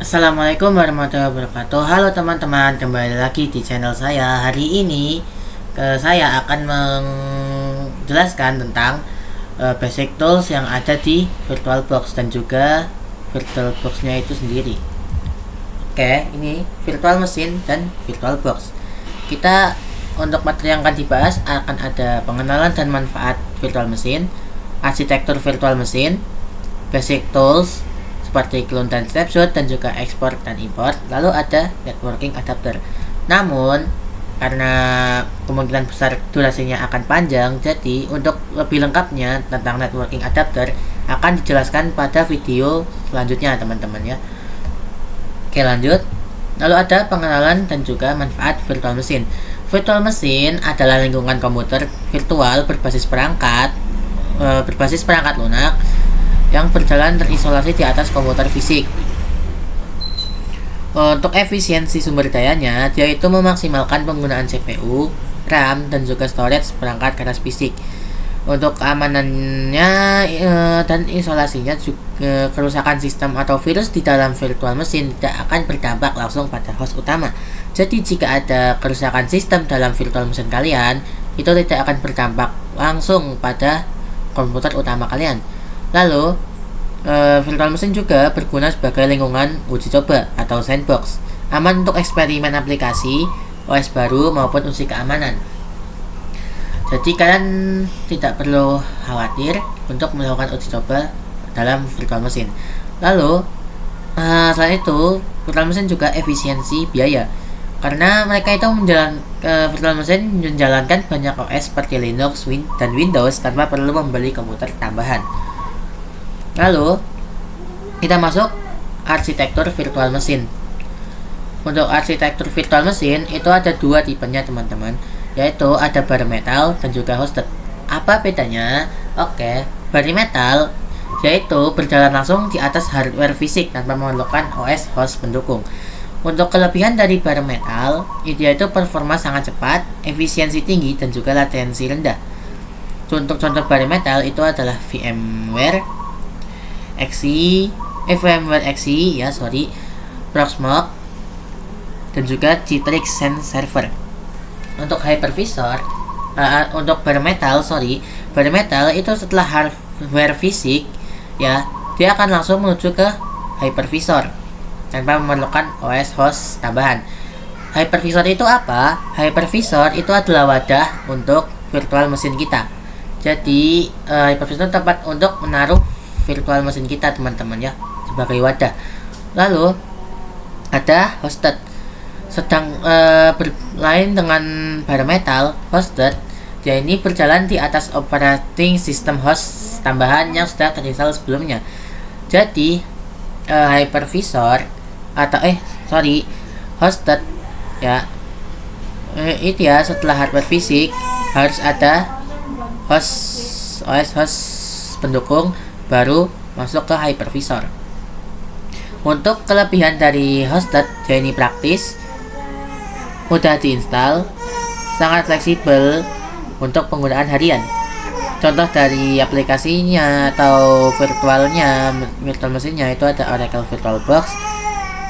Assalamualaikum warahmatullahi wabarakatuh. Halo teman-teman, kembali lagi di channel saya. Hari ini saya akan menjelaskan tentang basic tools yang ada di VirtualBox dan juga VirtualBox-nya itu sendiri. Oke, ini virtual mesin dan VirtualBox. Kita untuk materi yang akan dibahas akan ada pengenalan dan manfaat virtual mesin, arsitektur virtual mesin, basic tools seperti clone dan snapshot, dan juga ekspor dan import. Lalu ada networking adapter. Namun karena kemungkinan besar durasinya akan panjang, jadi untuk lebih lengkapnya tentang networking adapter akan dijelaskan pada video selanjutnya teman-teman ya. Oke, lanjut. Lalu ada pengenalan dan juga manfaat virtual mesin. Virtual mesin adalah lingkungan komputer virtual berbasis perangkat lunak yang berjalan terisolasi di atas komputer fisik. Untuk efisiensi sumber dayanya, dia itu memaksimalkan penggunaan CPU, RAM, dan juga storage perangkat keras fisik. Untuk keamanannya dan isolasinya, juga kerusakan sistem atau virus di dalam virtual mesin tidak akan berdampak langsung pada host utama. Jadi jika ada kerusakan sistem dalam virtual mesin kalian, itu tidak akan berdampak langsung pada komputer utama kalian. Lalu, virtual mesin juga berguna sebagai lingkungan uji coba atau sandbox, aman untuk eksperimen aplikasi, OS baru maupun uji keamanan. Jadi kalian tidak perlu khawatir untuk melakukan uji coba dalam virtual mesin. Lalu, selain itu, virtual mesin juga efisiensi biaya, karena mereka itu virtual mesin menjalankan banyak OS seperti Linux dan Windows tanpa perlu membeli komputer tambahan. Lalu kita masuk arsitektur virtual mesin. Untuk arsitektur virtual mesin itu ada dua tipenya teman-teman, yaitu ada bare metal dan juga hosted. Apa bedanya? Oke, bare metal yaitu berjalan langsung di atas hardware fisik tanpa memerlukan OS host pendukung. Untuk kelebihan dari bare metal, yaitu performa sangat cepat, efisiensi tinggi, dan juga latensi rendah. Contoh-contoh bare metal itu adalah VMware XE, Proxmox, dan juga Citrix Sense Server. Untuk hypervisor, untuk bare metal itu setelah hardware fisik ya, dia akan langsung menuju ke hypervisor tanpa memerlukan OS host tambahan. Hypervisor itu apa? Hypervisor itu adalah wadah untuk virtual mesin kita. Jadi hypervisor tempat untuk menaruh virtual mesin kita teman-teman ya, sebagai wadah. Lalu ada hosted. Lain dengan bare metal, hosted dia ini berjalan di atas operating system host tambahan yang sudah terinstall sebelumnya. Jadi hypervisor hosted ya, itu ya, setelah hardware fisik harus ada OS host pendukung baru masuk ke hypervisor. Untuk kelebihan dari hosted, dia ini praktis, mudah diinstal, sangat fleksibel untuk penggunaan harian. Contoh dari aplikasinya atau virtual mesinnya itu ada Oracle VirtualBox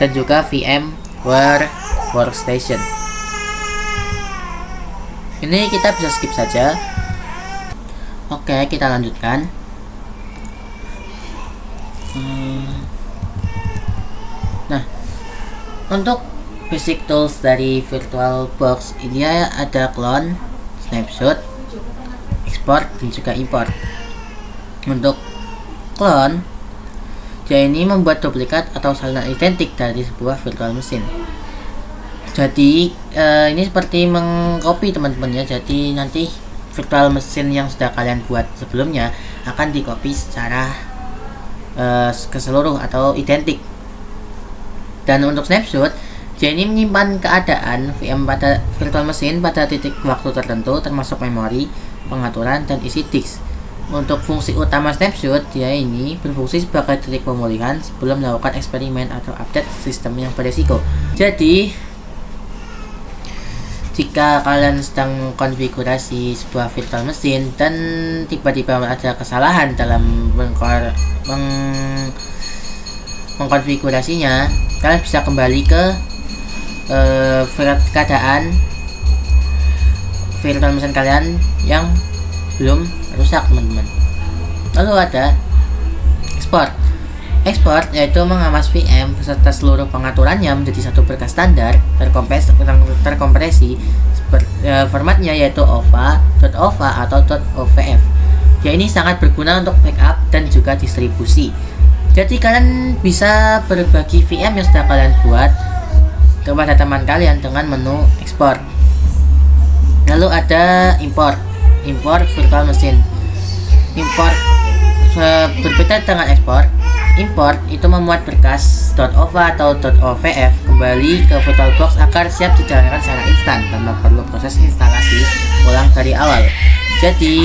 dan juga VMware Workstation. Ini kita bisa skip saja. Oke, kita lanjutkan. Nah, untuk basic tools dari VirtualBox ini ada clone, snapshot, export, dan juga import. Untuk clone, dia ini membuat duplikat atau salinan identik dari sebuah virtual mesin. Jadi ini seperti mengcopy teman-teman ya. Jadi nanti virtual mesin yang sudah kalian buat sebelumnya akan di-copy secara keseluruh atau identik. Dan untuk snapshot, dia ini menyimpan keadaan VM pada virtual mesin pada titik waktu tertentu, termasuk memori, pengaturan, dan isi disk. Untuk fungsi utama snapshot, dia ini berfungsi sebagai titik pemulihan sebelum melakukan eksperimen atau update sistem yang beresiko. Jadi, jika kalian sedang konfigurasi sebuah virtual mesin dan tiba-tiba ada kesalahan dalam mengkonfigurasinya, kalian bisa kembali ke keadaan virtual machine kalian yang belum rusak, teman-teman. Lalu ada export yaitu mengemas VM beserta seluruh pengaturannya menjadi satu berkas standar terkompresi. Formatnya yaitu OVA, .OVA atau .OVF. Ya, ini sangat berguna untuk backup dan juga distribusi. Jadi kalian bisa berbagi VM yang sudah kalian buat kepada teman kalian dengan menu export. Lalu ada import virtual machine. Import berbeda dengan export. Import itu memuat berkas .OVA atau .OVF kembali ke VirtualBox agar siap dijalankan secara instan tanpa perlu proses instalasi ulang dari awal. Jadi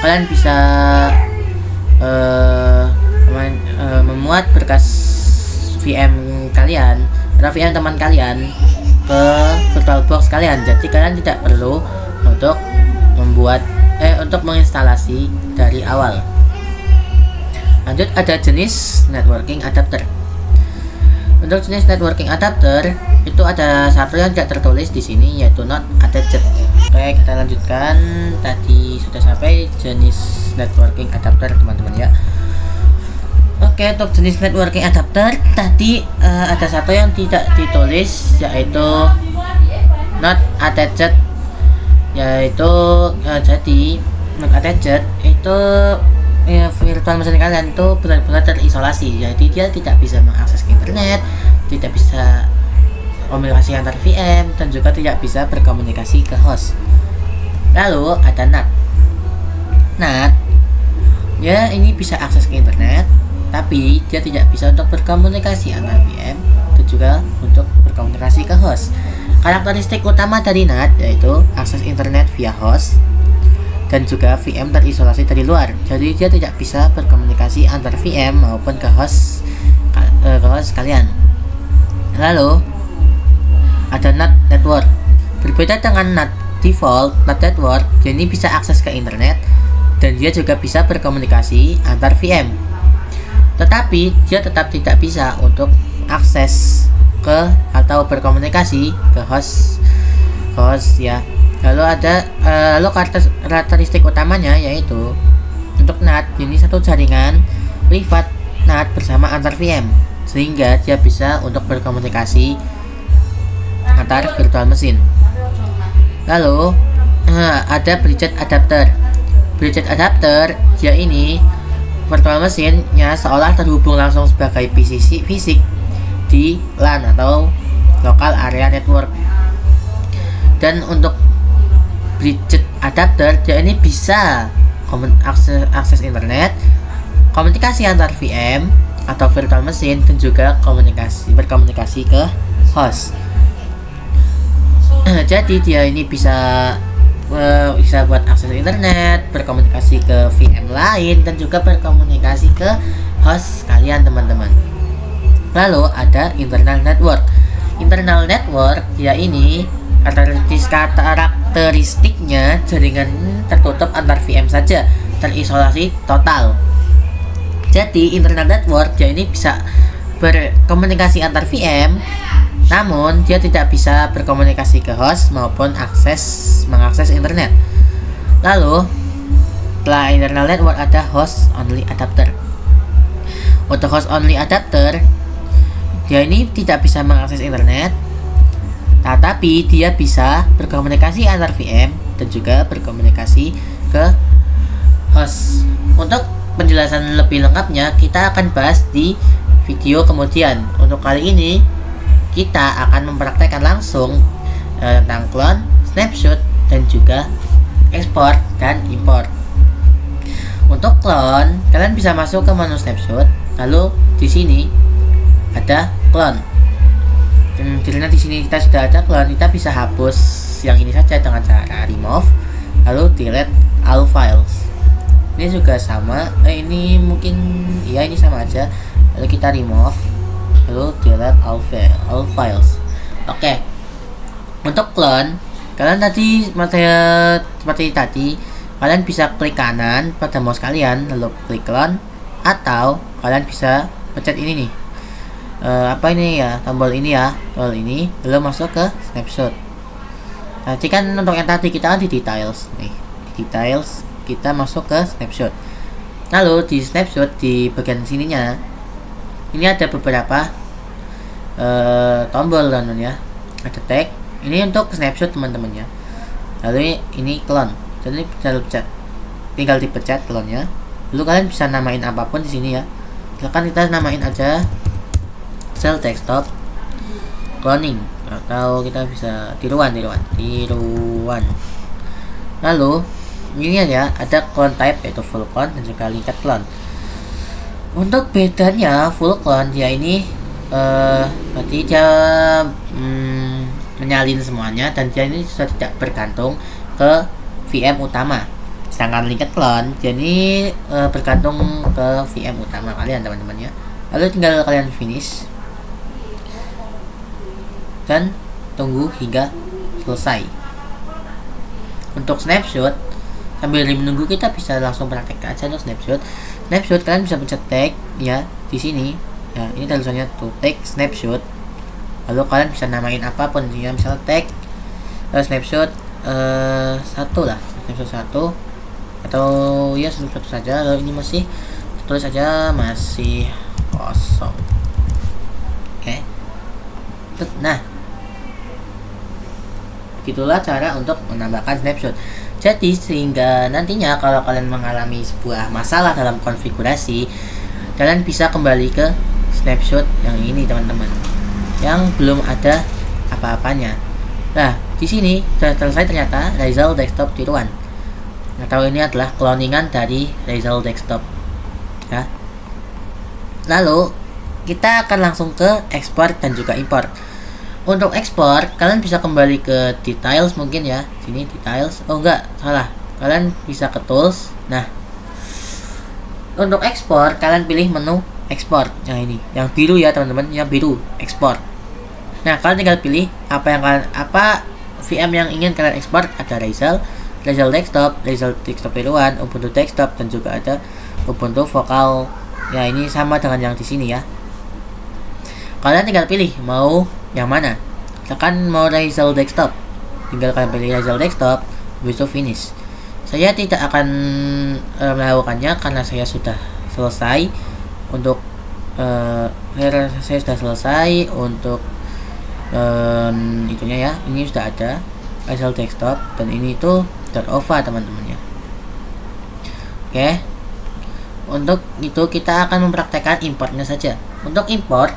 kalian bisa memuat berkas VM kalian atau VM teman kalian ke VirtualBox kalian. Jadi kalian tidak perlu untuk untuk menginstalasi dari awal. Lanjut, ada jenis networking adapter. Untuk jenis networking adapter itu ada satu yang tidak tertulis di sini, yaitu not attached. Oke, kita lanjutkan. Tadi sudah sampai jenis networking adapter, teman-teman ya. Oke, untuk jenis networking adapter tadi ada satu yang tidak ditulis, yaitu not attached. Yaitu jadi not attached itu virtual machine kalian itu benar-benar terisolasi, jadi dia tidak bisa mengakses internet, tidak bisa komunikasi antar VM, dan juga tidak bisa berkomunikasi ke host. Lalu ada NAT ya, ini bisa akses ke internet, tapi dia tidak bisa untuk berkomunikasi antar VM dan juga untuk berkomunikasi ke host. Karakteristik utama dari NAT yaitu akses internet via host dan juga VM terisolasi dari luar. Jadi dia tidak bisa berkomunikasi antar VM maupun ke host kalian. Lalu ada NAT network. Berbeda dengan NAT default, NAT network jadi bisa akses ke internet dan dia juga bisa berkomunikasi antar VM. Tetapi dia tetap tidak bisa untuk akses ke atau berkomunikasi ke host ya. Lalu ada karakteristik utamanya yaitu untuk NAT ini satu jaringan privat NAT bersama antar VM, sehingga dia bisa untuk berkomunikasi antar virtual machine. Lalu ada bridget adapter. Bridget adapter dia ini virtual machine-nya seolah terhubung langsung sebagai fisik di LAN atau local area network. Dan untuk bridget adapter dia ini bisa akses internet, komunikasi antar VM atau virtual machine, dan juga berkomunikasi ke host. Jadi dia ini bisa buat akses internet, berkomunikasi ke VM lain, dan juga berkomunikasi ke host kalian, teman-teman. Lalu ada internal network. Internal network dia ini karakteristiknya jaringan tertutup antar VM saja, terisolasi total. Jadi internal network dia ini bisa berkomunikasi antar VM, namun dia tidak bisa berkomunikasi ke host maupun mengakses internet. Lalu setelah internal network ada host only adapter. Untuk host only adapter dia ini tidak bisa mengakses internet, tetapi dia bisa berkomunikasi antar VM dan juga berkomunikasi ke host. Untuk penjelasan lebih lengkapnya kita akan bahas di video kemudian. Untuk kali ini kita akan mempraktekkan langsung tentang clone, snapshot, dan juga export dan import. Untuk clone, kalian bisa masuk ke menu snapshot, lalu di sini ada clone. Karena di sini kita sudah ada clone, kita bisa hapus yang ini saja dengan cara remove, lalu delete all files. Ini juga sama, ini mungkin ya ini sama aja. Lalu kita remove, lalu delete all files. Oke. Untuk clone, kalian tadi seperti tadi, kalian bisa klik kanan pada mouse kalian, lalu klik clone, atau kalian bisa pencet ini nih, apa ini ya, tombol ini ya, tombol ini, lalu masuk ke snapshot. Nanti kan untuk yang tadi kita kan di details nih, di details kita masuk ke snapshot. Lalu di snapshot di bagian sininya ini ada beberapa tombol teman-teman ya, ada tag ini untuk snapshot teman-teman ya. Lalu ini clone, jadi tinggal dipencet clone nya. Lalu kalian bisa namain apapun di sini ya. Misalkan kita namain aja Excel desktop cloning, atau kita bisa tiruan. Lalu ini ya, ada clone type yaitu full clone dan juga linked clone. Untuk bedanya full clone ya ini berarti dia menyalin semuanya dan dia ini sudah tidak bergantung ke VM utama. Sedangkan linked clone jadi bergantung ke VM utama kalian teman-teman ya. Lalu tinggal kalian finish dan tunggu hingga selesai. Untuk snapshot, sambil menunggu kita bisa langsung praktek aja untuk snapshot. Snapshot kalian bisa pencet tag ya di sini. Ya, ini tulisannya to take snapshot. Lalu kalian bisa namain apapun ya, misalnya tag snapshot satu lah, snapshot satu atau ya snapshot saja. Lalu ini masih tulis saja masih kosong. Oke. Nah, itulah cara untuk menambahkan snapshot. Jadi sehingga nantinya kalau kalian mengalami sebuah masalah dalam konfigurasi, kalian bisa kembali ke snapshot yang ini teman-teman, yang belum ada apa-apanya. Nah, di sini sudah selesai ternyata Rizal Desktop tiruan. Atau ini adalah cloningan dari Rizal Desktop. Ya. Lalu kita akan langsung ke ekspor dan juga import. Untuk ekspor, kalian bisa kembali ke details mungkin ya. Sini details. Oh enggak, salah. Kalian bisa ke tools. Nah, untuk ekspor, kalian pilih menu ekspor. Yang ini, yang biru ya teman-teman, yang biru, ekspor. Nah, kalian tinggal pilih apa VM yang ingin kalian ekspor. Ada Rizal Desktop, Rizal Desktop tiruan, Ubuntu Desktop, dan juga ada Ubuntu Vokal. Ya, ini sama dengan yang di sini ya. Kalian tinggal pilih mau yang mana. Misalkan mau Rizal Desktop, tinggal kalian pilih Rizal Desktop, habis itu finish. Saya tidak akan melakukannya karena saya sudah selesai untuk untuk itunya ya. Ini sudah ada Rizal Desktop dan ini itu .ova teman-teman ya. Oke. Untuk itu kita akan mempraktekkan importnya saja. Untuk import,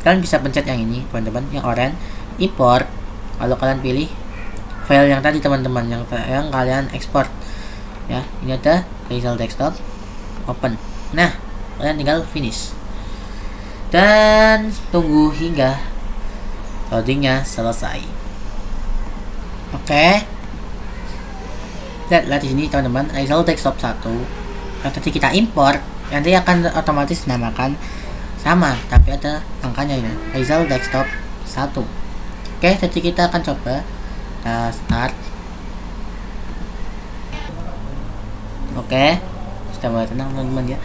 kalian bisa pencet yang ini teman-teman, yang oranye, import. Kalau kalian pilih file yang tadi teman-teman, yang kalian ekspor ya, ini ada Rizal Desktop, open. Nah, kalian tinggal finish dan tunggu hingga loadingnya selesai. Oke. Lihat di sini teman-teman, Rizal Desktop 1 yang tadi kita import nanti akan otomatis dinamakan sama, tapi ada angkanya ya, Rizal Desktop 1. Oke, jadi kita akan coba start. Oke, sudah mulai tenang teman-teman ya.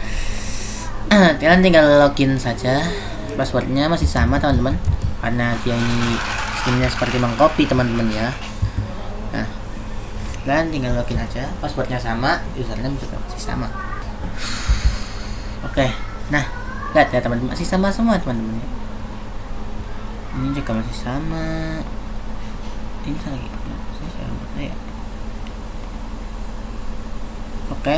Kalian tinggal login saja. Passwordnya masih sama teman-teman, karena dia ini sistemnya seperti mengcopy teman-teman ya. Nah, kalian tinggal login aja, passwordnya sama, username juga masih sama. Oke, nah lihat ya teman-teman, masih sama semua teman-teman ya. Ini juga masih sama. Ini lagi masih sama ya. Oke.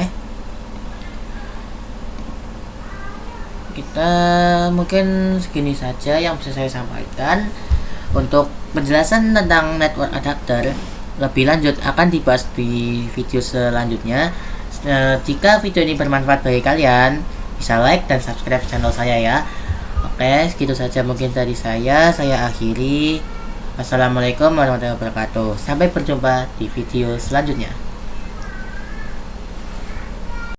Kita mungkin segini saja yang bisa saya sampaikan. Untuk penjelasan tentang network adapter lebih lanjut akan dibahas di video selanjutnya. Jika video ini bermanfaat bagi kalian, bisa like dan subscribe channel saya ya. Oke, segitu saja mungkin dari saya akhiri. Wassalamualaikum warahmatullahi wabarakatuh. Sampai berjumpa di video selanjutnya.